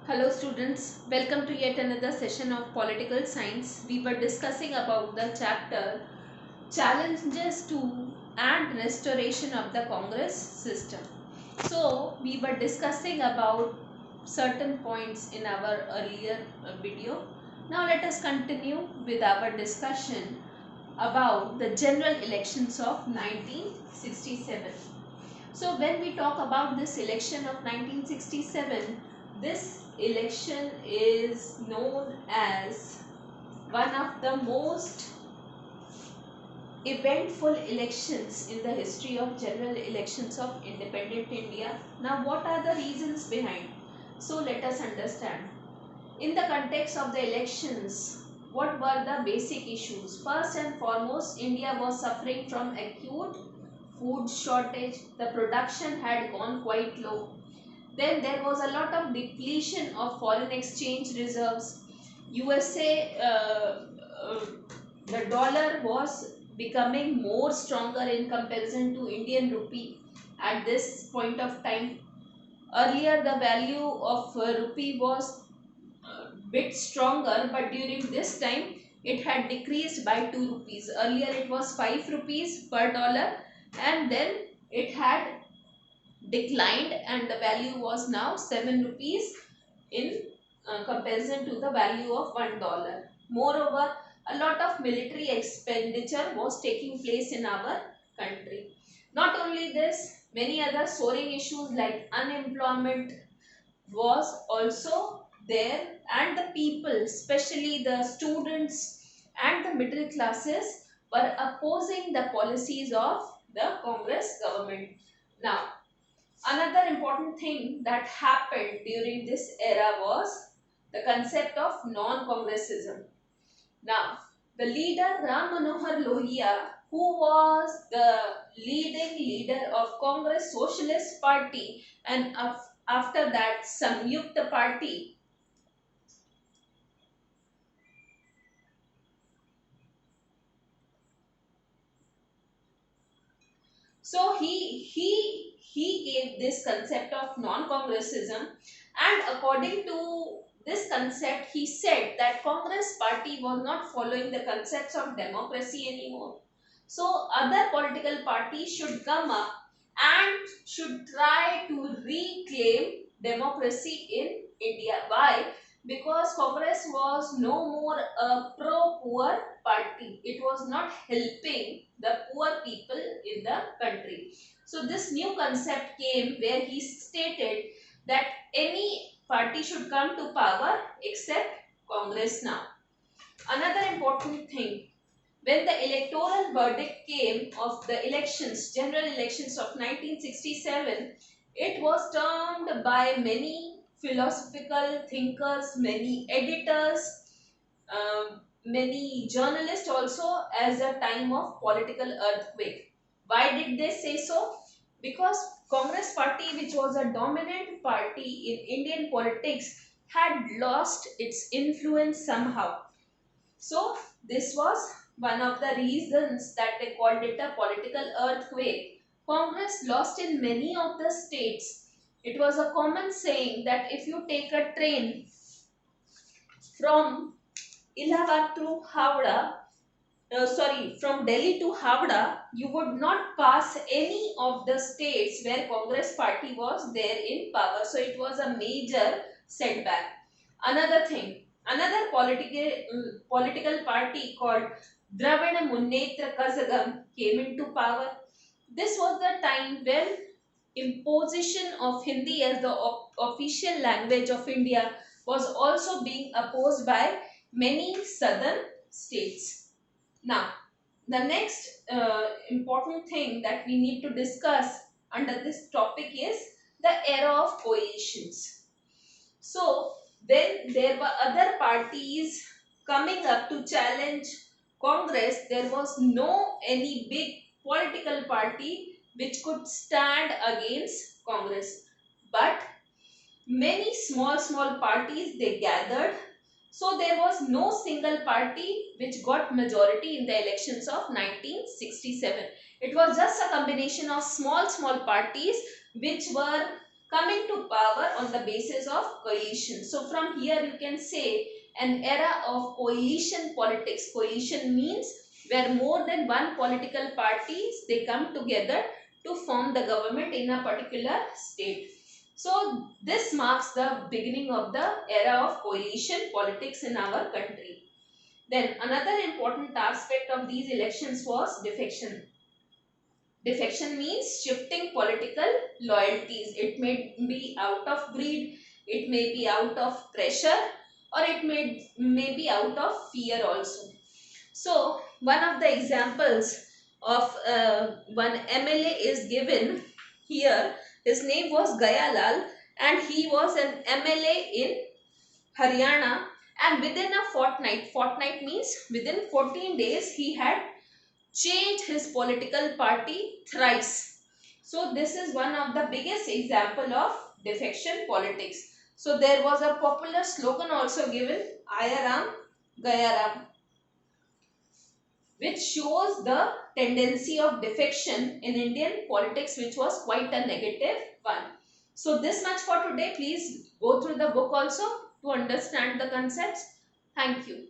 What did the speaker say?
Hello students, welcome to yet another session of political science. We were discussing about the chapter challenges to and restoration of the Congress system. So we were discussing about certain points in our earlier video. Now let us continue with our discussion about the general elections of 1967. So when we talk about this election of 1967, this election is known as one of the most eventful elections in the history of general elections of independent India. Now what are the reasons behind? So let us understand. In the context of the elections, what were the basic issues? First and foremost, India was suffering from acute food shortage. The production had gone quite low. Then there was a lot of depletion of foreign exchange reserves. USA, the dollar was becoming more stronger in comparison to Indian rupee at this point of time. Earlier, the value of rupee was bit stronger, but during this time it had decreased by 2 rupees. Earlier it was 5 rupees per dollar, and then it had declined and the value was now 7 rupees in comparison to the value of $1. Moreover, a lot of military expenditure was taking place in our country. Not only this, many other soaring issues like unemployment was also there, and the people, especially the students and the middle classes, were opposing the policies of the Congress government. Now, another important thing that happened during this era was the concept of non-congressism. Now, the leader Ram Manohar Lohia, who was the leading leader of Congress Socialist Party, and after that Samyukta Party, so he gave this concept of non-congressism, and according to this concept, he said that Congress party was not following the concepts of democracy anymore. So other political parties should come up and should try to reclaim democracy in India. Why? Because Congress was no more a pro-poor party. It was not helping the poor people in the country. So this new concept came where he stated that any party should come to power except Congress now. Another important thing, when the electoral verdict came of the elections, general elections of 1967, it was termed by many philosophical thinkers, many editors, many journalists also as a time of political earthquake. Why did they say so? Because Congress party, which was a dominant party in Indian politics, had lost its influence somehow. So this was one of the reasons that they called it a political earthquake. Congress lost in many of the states. It was a common saying that if you take a train from Allahabad to Howrah, from Delhi to Howrah, you would not pass any of the states where Congress party was there in power. So it was a major setback. Another thing, another political party called Dravida Munnetra Kazhagam came into power. This was the time when imposition of Hindi as the official language of India was also being opposed by many southern states. Now, the next important thing that we need to discuss under this topic is the era of coalitions. So, when there were other parties coming up to challenge Congress, there was no any big political party which could stand against Congress. But many small parties, they gathered. So there was no single party which got majority in the elections of 1967. It was just a combination of small parties which were coming to power on the basis of coalition. So from here you can say an era of coalition politics. Coalition means where more than one political parties they come together to form the government in a particular state. So this marks the beginning of the era of coalition politics in our country. Then another important aspect of these elections was defection. Defection means shifting political loyalties. It may be out of greed, it may be out of pressure, or it may be out of fear also. So, one of the examples of one MLA is given here. His name was Gayalal and he was an MLA in Haryana, and within a fortnight means within 14 days, he had changed his political party thrice. So this is one of the biggest example of defection politics. So there was a popular slogan also given, Ayaram Gayaram, which shows the tendency of defection in Indian politics, which was quite a negative one. So this much for today. Please go through the book also to understand the concepts. Thank you.